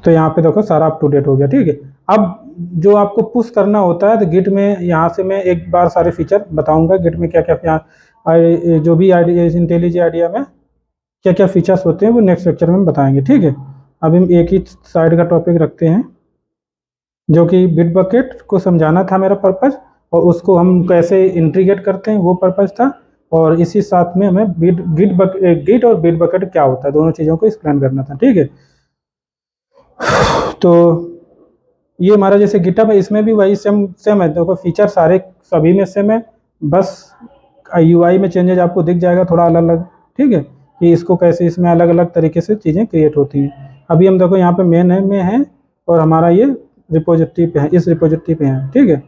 A: तो यहाँ पे देखो सारा अप टू डेट हो गया, ठीक है। अब जो आपको पुश करना होता है तो गिट में, यहाँ से मैं एक बार सारे फीचर बताऊंगा गिट में क्या क्या, जो भी आईडिया इंटेलिजेंट आइडिया में क्या क्या फीचर्स होते हैं वो नेक्स्ट लेक्चर में बताएंगे, ठीक है। अब हम एक ही साइड का टॉपिक रखते हैं जो कि बिटबकेट को समझाना था मेरा पर्पज़, और उसको हम कैसे इंटीग्रेट करते हैं वो पर्पज़ था, और इसी साथ में हमें गिट और बिटबकेट क्या होता है दोनों चीज़ों को एक्सप्लेन करना था, ठीक है। तो ये हमारा जैसे गिटहब है, इसमें भी वही सेम है, देखो फीचर सारे सभी में सेम है, बस यूआई में चेंजेस आपको दिख जाएगा थोड़ा अलग अलग, ठीक है, कि इसको कैसे इसमें अलग अलग तरीके से चीज़ें क्रिएट होती हैं। अभी हम देखो यहाँ पे मेन है में है, और हमारा ये रिपोजिटरी पे है, इस रिपोजिटरी पे है, ठीक है।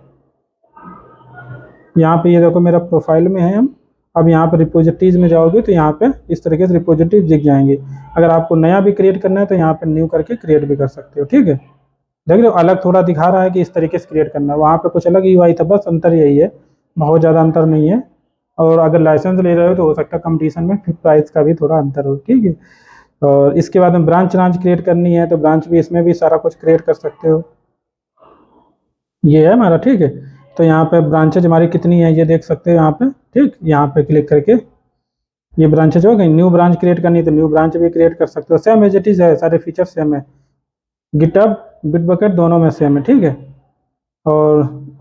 A: यहाँ पे ये देखो मेरा प्रोफाइल में है हम। अब यहाँ पे रिपोजिटरीज में जाओगे तो यहाँ पे इस तरीके से रिपोजिटरीज दिख जाएंगे। अगर आपको नया भी क्रिएट करना है तो यहाँ पे न्यू करके क्रिएट भी कर सकते हो, ठीक है। देख रहे हो अलग थोड़ा दिखा रहा है कि इस तरीके से क्रिएट करना है, वहाँ पे कुछ अलग यूआई था, बस अंतर यही है, बहुत ज़्यादा अंतर नहीं है। और अगर लाइसेंस ले रहे हो तो हो सकता है कंपटीशन में फिर प्राइस का भी थोड़ा अंतर हो, ठीक है। और इसके बाद में ब्रांच क्रिएट करनी है तो ब्रांच भी, इसमें भी सारा कुछ क्रिएट कर सकते हो, ये है हमारा, ठीक है। तो यहाँ पे ब्रांचेज हमारी कितनी है ये देख सकते हो यहाँ पे, ठीक, यहाँ पे क्लिक करके ये ब्रांचेज हो गई। न्यू ब्रांच क्रिएट करनी है तो न्यू ब्रांच भी क्रिएट कर सकते हो, सेम एज इट इज है, सारे फीचर सेम है, गिटहब बिटबकेट दोनों में सेम है, ठीक है।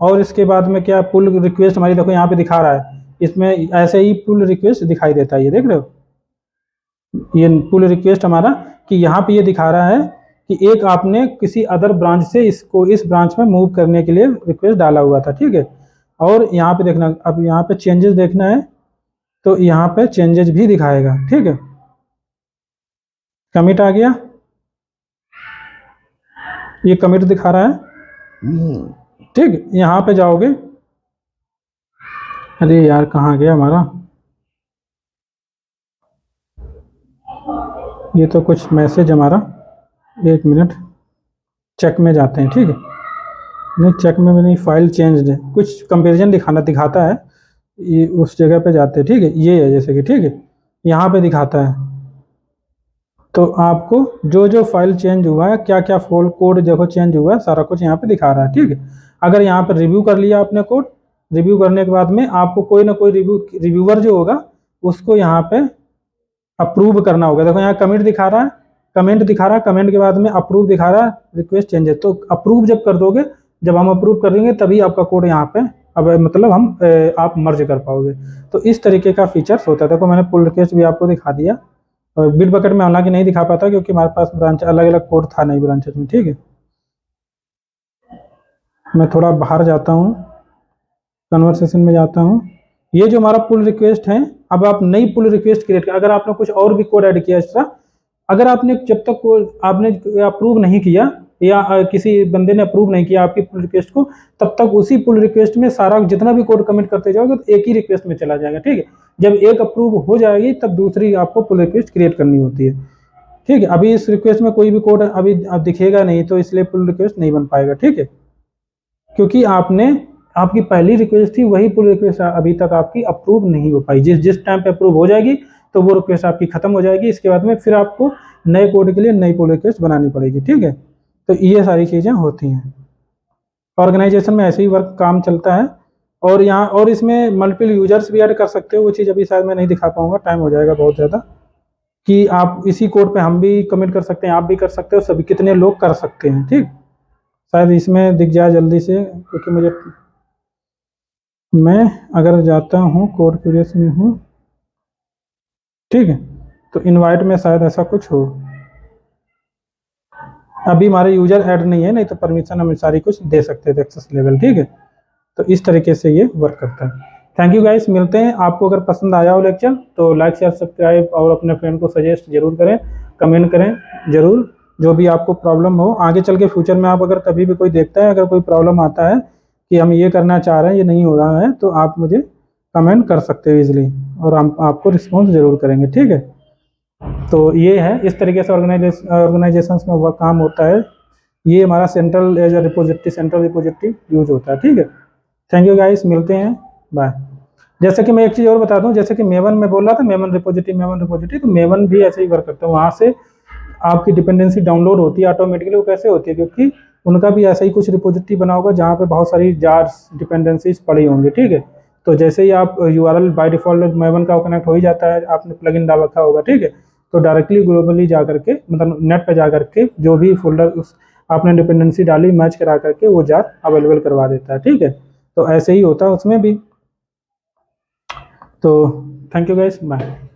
A: और इसके बाद में क्या, पुल रिक्वेस्ट हमारी देखो यहाँ पे दिखा रहा है, इसमें ऐसे ही पुल रिक्वेस्ट दिखाई देता है, ये देख रहे हो, ये पुल रिक्वेस्ट हमारा, कि यहाँ पे ये दिखा रहा है कि एक आपने किसी अदर ब्रांच से इसको इस ब्रांच में मूव करने के लिए रिक्वेस्ट डाला हुआ था, ठीक है। और यहाँ पे देखना, अब यहाँ पे चेंजेस देखना है तो यहाँ पे चेंजेस भी दिखाएगा, ठीक है। कमिट आ गया, ये कमिट दिखा रहा है, ठीक। यहाँ पे जाओगे, अरे यार कहाँ गया हमारा, ये तो कुछ मैसेज हमारा, एक मिनट, चेक में जाते हैं, ठीक है। नहीं चेक में भी नहीं, फाइल चेंज है, कुछ कंपेरिजन दिखाता है, ये उस जगह पे जाते हैं, ठीक है, ये है जैसे कि, ठीक है, यहाँ पे दिखाता है। तो आपको जो जो फाइल चेंज हुआ है, क्या क्या फॉल कोड देखो चेंज हुआ है, सारा कुछ यहाँ पे दिखा रहा है, ठीक है। अगर यहाँ पे रिव्यू कर लिया आपने कोड, रिव्यू करने के बाद में आपको कोई ना कोई रिव्यूअर जो होगा उसको यहाँ पे अप्रूव करना होगा। देखो यहाँ कमेंट दिखा रहा है, कमेंट दिखा रहा है, कमेंट के बाद में अप्रूव दिखा रहा है, रिक्वेस्ट चेंजेस। तो अप्रूव जब कर दोगे, जब हम अप्रूव कर देंगे तभी आपका कोड यहाँ पे अब मतलब हम आप मर्ज कर पाओगे। तो इस तरीके का फीचर्स होता है। देखो मैंने पुल रिक्वेस्ट भी आपको दिखा दिया, और बिटबकेट में हालांकि नहीं दिखा पाता क्योंकि हमारे पास ब्रांच अलग अलग कोड था नहीं ब्रांचेज में, ठीक है। मैं थोड़ा बाहर जाता हूँ, कन्वर्सेशन में जाता हूँ। ये जो हमारा पुल रिक्वेस्ट है, अब आप नई पुल रिक्वेस्ट क्रिएट कर, अगर आपने कुछ और भी कोड ऐड किया एक्स्ट्रा, अगर आपने जब तक आपने अप्रूव नहीं किया या किसी बंदे ने अप्रूव नहीं किया आपकी पुल रिक्वेस्ट को, तब तक उसी पुल रिक्वेस्ट में सारा जितना भी कोड कमिट करते जाओगे तो एक ही रिक्वेस्ट में चला जाएगा, ठीक है। जब एक अप्रूव हो जाएगी तब दूसरी आपको पुल रिक्वेस्ट क्रिएट करनी होती है, ठीक है। अभी इस रिक्वेस्ट में कोई भी कोड अभी दिखेगा नहीं, तो इसलिए पुल रिक्वेस्ट नहीं बन पाएगा, ठीक है, क्योंकि आपने आपकी पहली रिक्वेस्ट थी वही पुल रिक्वेस्ट अभी तक आपकी अप्रूव नहीं हो पाई। जिस टाइम पे अप्रूव हो जाएगी तो वो रिक्वेस्ट आपकी खत्म हो जाएगी, इसके बाद में फिर आपको नए कोड के लिए नई पुल रिक्वेस्ट बनानी पड़ेगी, ठीक है। तो ये सारी चीज़ें होती हैं, ऑर्गेनाइजेशन में ऐसे ही वर्क काम चलता है। और यहाँ और इसमें मल्टीपल यूजर्स भी ऐड कर सकते हो, वो चीज़ अभी शायद मैं नहीं दिखा पाऊंगा, टाइम हो जाएगा बहुत ज़्यादा, कि आप इसी कोड पे हम भी कमिट कर सकते हैं, आप भी कर सकते हो, सभी कितने लोग कर सकते हैं, ठीक। शायद इसमें दिख जाए जल्दी से, क्योंकि मुझे, मैं अगर जाता हूँ कोड क्यूरियस में हूँ, ठीक है, तो इनवाइट में शायद ऐसा कुछ हो, अभी हमारे यूजर ऐड नहीं है, नहीं तो परमिशन हम सारी कुछ दे सकते थे, एक्सेस लेवल, ठीक है। तो इस तरीके से ये वर्क करता है। थैंक यू गाइस, मिलते हैं। आपको अगर पसंद आया हो लेक्चर तो लाइक शेयर सब्सक्राइब और अपने फ्रेंड को सजेस्ट जरूर करें, कमेंट करें जरूर, जो भी आपको प्रॉब्लम हो आगे चल के फ्यूचर में। आप अगर कभी भी कोई देखता है, अगर कोई प्रॉब्लम आता है कि हम ये करना चाह रहे हैं, ये नहीं हो रहा है, तो आप मुझे कमेंट कर सकते हो इजीली, और हम आपको रिस्पॉन्स जरूर करेंगे, ठीक है। तो ये है, इस तरीके से ऑर्गेनाइजेशन में वह काम होता है। ये हमारा central as a repository, central repository use होता है, ठीक है। थैंक यू गाइस, मिलते हैं, बाय। जैसे कि मैं एक चीज़ और बता दूं, जैसे कि मेवन में बोल रहा था, मेवन रिपोजिटरी, तो मेवन भी ऐसे ही वर्क करता है। वहाँ से आपकी डिपेंडेंसी डाउनलोड होती है ऑटोमेटिकली। वो कैसे होती है, क्योंकि उनका भी ऐसा ही कुछ रिपोजिटरी बना होगा जहाँ पे बहुत सारी जार्स डिपेंडेंसीज पड़ी होंगी, ठीक है। तो जैसे ही आप यूआरएल बाय डिफॉल्ट मेवन का कनेक्ट हो ही जाता है, आपने प्लगइन डाल रखा होगा, ठीक है। तो डायरेक्टली ग्लोबली जा करके, मतलब नेट पे जा करके, जो भी फोल्डर उस आपने डिपेंडेंसी डाली मैच करा करके वो जार अवेलेबल करवा देता है, ठीक है। तो ऐसे ही होता है उसमें भी। तो थैंक यू गाइस, बाय।